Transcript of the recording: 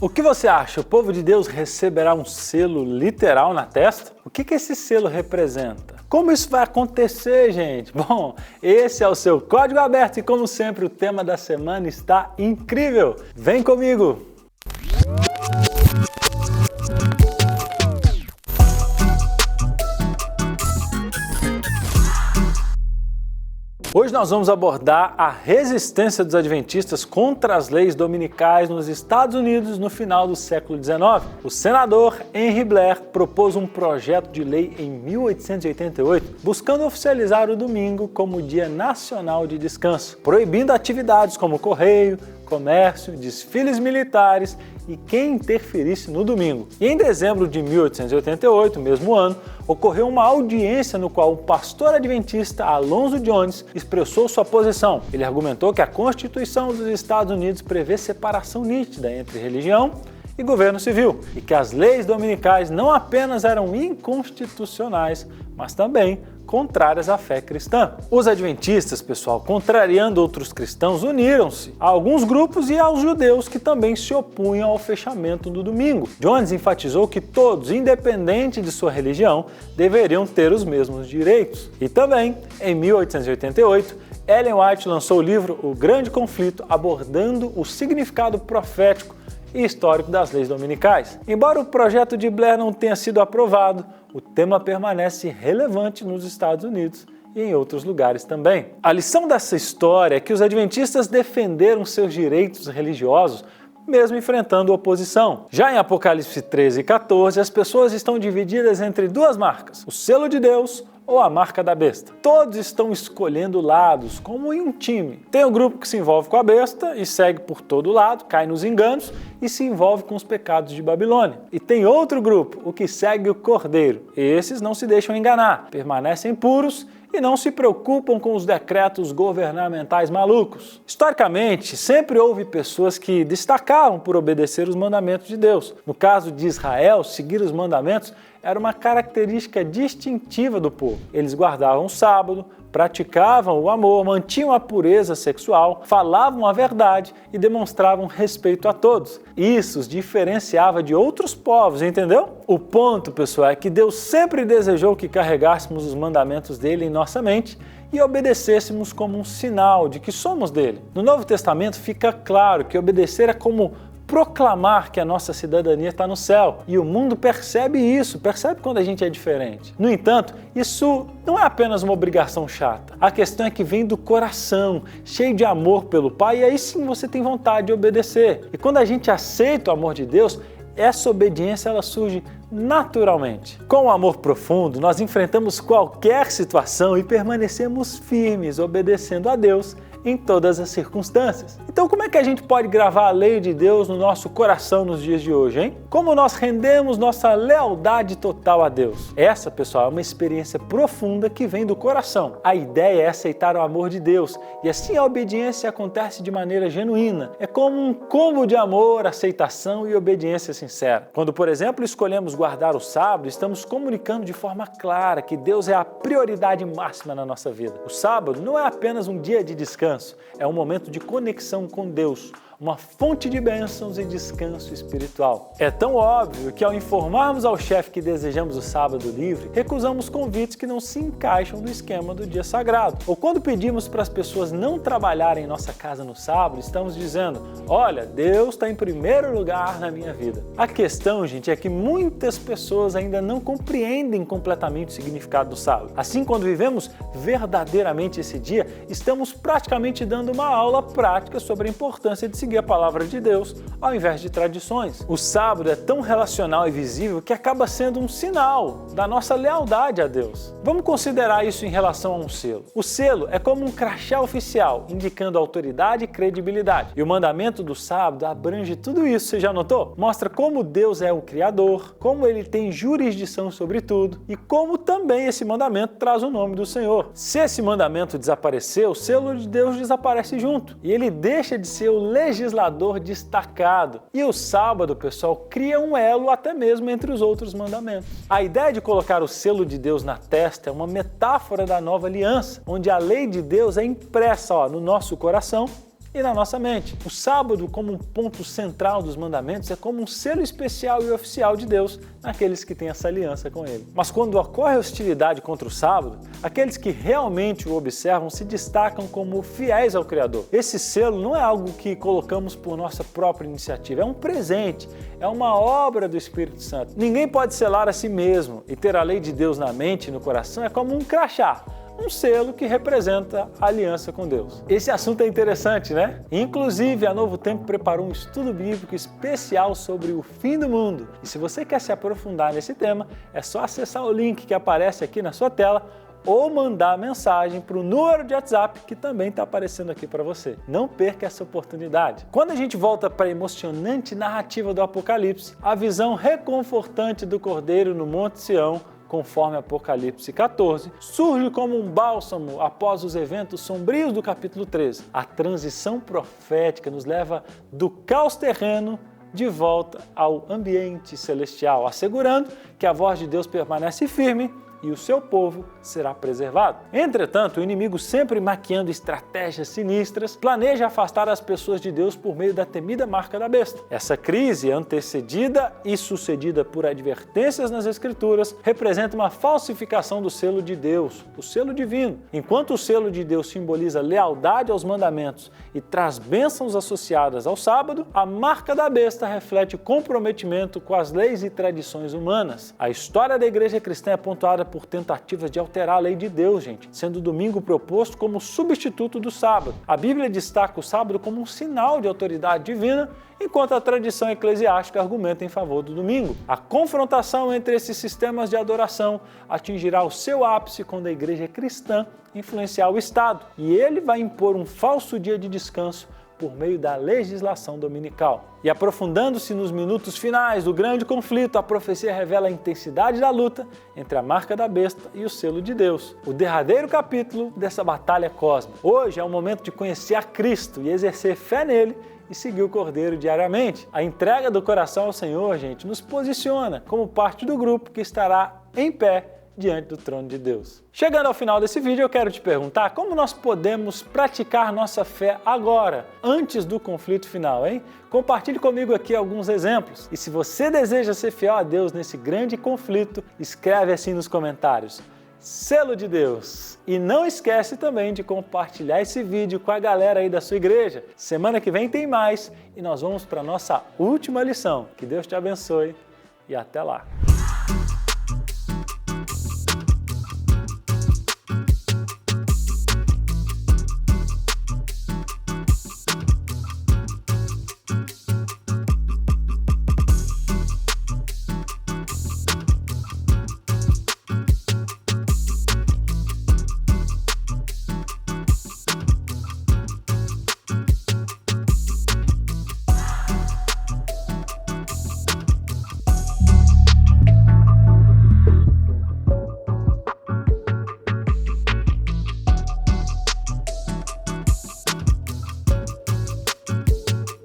O que você acha? O povo de Deus receberá um selo literal na testa? O que esse selo representa? Como isso vai acontecer, gente? Bom, esse é o seu Código Aberto e, como sempre, o tema da semana está incrível. Vem comigo! Hoje nós vamos abordar a resistência dos adventistas contra as leis dominicais nos Estados Unidos no final do século XIX. O senador Henry Blair propôs um projeto de lei em 1888, buscando oficializar o domingo como Dia Nacional de Descanso, proibindo atividades como correio, comércio, desfiles militares e quem interferisse no domingo. E em dezembro de 1888, mesmo ano, ocorreu uma audiência no qual o pastor adventista Alonzo Jones expressou sua posição. Ele argumentou que a Constituição dos Estados Unidos prevê separação nítida entre religião e governo civil, e que as leis dominicais não apenas eram inconstitucionais, mas também contrárias à fé cristã. Os adventistas, pessoal, contrariando outros cristãos, uniram-se a alguns grupos e aos judeus que também se opunham ao fechamento do domingo. Jones enfatizou que todos, independente de sua religião, deveriam ter os mesmos direitos. E também, em 1888, Ellen White lançou o livro O Grande Conflito, abordando o significado profético e histórico das leis dominicais. Embora o projeto de Blair não tenha sido aprovado, o tema permanece relevante nos Estados Unidos e em outros lugares também. A lição dessa história é que os adventistas defenderam seus direitos religiosos mesmo enfrentando oposição. Já em Apocalipse 13 e 14, as pessoas estão divididas entre duas marcas, o selo de Deus ou a marca da besta. Todos estão escolhendo lados, como em um time. Tem um grupo que se envolve com a besta e segue por todo lado, cai nos enganos e se envolve com os pecados de Babilônia. E tem outro grupo, o que segue o Cordeiro. Esses não se deixam enganar, permanecem puros e não se preocupam com os decretos governamentais malucos. Historicamente, sempre houve pessoas que destacavam por obedecer os mandamentos de Deus. No caso de Israel, seguir os mandamentos era uma característica distintiva do povo. Eles guardavam o sábado, praticavam o amor, mantinham a pureza sexual, falavam a verdade e demonstravam respeito a todos. Isso os diferenciava de outros povos, entendeu? O ponto, pessoal, é que Deus sempre desejou que carregássemos os mandamentos dele em nossa mente e obedecêssemos como um sinal de que somos dele. No Novo Testamento fica claro que obedecer é como proclamar que a nossa cidadania está no céu. E o mundo percebe isso, percebe quando a gente é diferente. No entanto, isso não é apenas uma obrigação chata. A questão é que vem do coração, cheio de amor pelo Pai, e aí sim você tem vontade de obedecer. E quando a gente aceita o amor de Deus, essa obediência ela surge naturalmente. Com o amor profundo, nós enfrentamos qualquer situação e permanecemos firmes, obedecendo a Deus em todas as circunstâncias. Então, como é que a gente pode gravar a lei de Deus no nosso coração nos dias de hoje, hein? Como nós rendemos nossa lealdade total a Deus? Essa, pessoal, é uma experiência profunda que vem do coração. A ideia é aceitar o amor de Deus e assim a obediência acontece de maneira genuína. É como um combo de amor, aceitação e obediência sincera. Quando, por exemplo, escolhemos guardar o sábado, estamos comunicando de forma clara que Deus é a prioridade máxima na nossa vida. O sábado não é apenas um dia de descanso, é um momento de conexão com Deus, uma fonte de bênçãos e descanso espiritual. É tão óbvio que ao informarmos ao chefe que desejamos o sábado livre, recusamos convites que não se encaixam no esquema do dia sagrado. Ou quando pedimos para as pessoas não trabalharem em nossa casa no sábado, estamos dizendo, olha, Deus está em primeiro lugar na minha vida. A questão, gente, é que muitas pessoas ainda não compreendem completamente o significado do sábado. Assim, quando vivemos verdadeiramente esse dia, estamos praticamente dando uma aula prática sobre a importância de seguir a palavra de Deus, ao invés de tradições. O sábado é tão relacional e visível que acaba sendo um sinal da nossa lealdade a Deus. Vamos considerar isso em relação a um selo. O selo é como um crachá oficial, indicando autoridade e credibilidade. E o mandamento do sábado abrange tudo isso, você já notou? Mostra como Deus é o Criador, como ele tem jurisdição sobre tudo e como também esse mandamento traz o nome do Senhor. Se esse mandamento desaparecer, o selo de Deus desaparece junto e ele deixa de ser o legislador destacado. E o sábado, pessoal, cria um elo até mesmo entre os outros mandamentos. A ideia de colocar o selo de Deus na testa é uma metáfora da nova aliança, onde a lei de Deus é impressa no nosso coração e na nossa mente. O sábado, como um ponto central dos mandamentos, é como um selo especial e oficial de Deus naqueles que têm essa aliança com Ele. Mas quando ocorre hostilidade contra o sábado, aqueles que realmente o observam se destacam como fiéis ao Criador. Esse selo não é algo que colocamos por nossa própria iniciativa, é um presente, é uma obra do Espírito Santo. Ninguém pode selar a si mesmo, e ter a lei de Deus na mente e no coração é como um crachá, um selo que representa a aliança com Deus. Esse assunto é interessante, né? Inclusive, a Novo Tempo preparou um estudo bíblico especial sobre o fim do mundo. E se você quer se aprofundar nesse tema, é só acessar o link que aparece aqui na sua tela ou mandar mensagem para o número de WhatsApp que também está aparecendo aqui para você. Não perca essa oportunidade. Quando a gente volta para a emocionante narrativa do Apocalipse, a visão reconfortante do Cordeiro no Monte Sião, conforme Apocalipse 14, surge como um bálsamo após os eventos sombrios do capítulo 13. A transição profética nos leva do caos terreno de volta ao ambiente celestial, assegurando que a voz de Deus permanece firme e o seu povo será preservado. Entretanto, o inimigo, sempre maquiando estratégias sinistras, planeja afastar as pessoas de Deus por meio da temida marca da besta. Essa crise, antecedida e sucedida por advertências nas Escrituras, representa uma falsificação do selo de Deus, o selo divino. Enquanto o selo de Deus simboliza lealdade aos mandamentos e traz bênçãos associadas ao sábado, a marca da besta reflete comprometimento com as leis e tradições humanas. A história da igreja cristã é pontuada por tentativas de alterar a lei de Deus, sendo o domingo proposto como substituto do sábado. A Bíblia destaca o sábado como um sinal de autoridade divina, enquanto a tradição eclesiástica argumenta em favor do domingo. A confrontação entre esses sistemas de adoração atingirá o seu ápice quando a igreja cristã influenciar o Estado, e ele vai impor um falso dia de descanso por meio da legislação dominical. E aprofundando-se nos minutos finais do grande conflito, a profecia revela a intensidade da luta entre a marca da besta e o selo de Deus, o derradeiro capítulo dessa batalha cósmica. Hoje é o momento de conhecer a Cristo e exercer fé nele e seguir o Cordeiro diariamente. A entrega do coração ao Senhor, nos posiciona como parte do grupo que estará em pé diante do trono de Deus. Chegando ao final desse vídeo, eu quero te perguntar como nós podemos praticar nossa fé agora, antes do conflito final, hein? Compartilhe comigo aqui alguns exemplos. E se você deseja ser fiel a Deus nesse grande conflito, escreve assim nos comentários: selo de Deus. E não esquece também de compartilhar esse vídeo com a galera aí da sua igreja. Semana que vem tem mais e nós vamos para a nossa última lição. Que Deus te abençoe e até lá.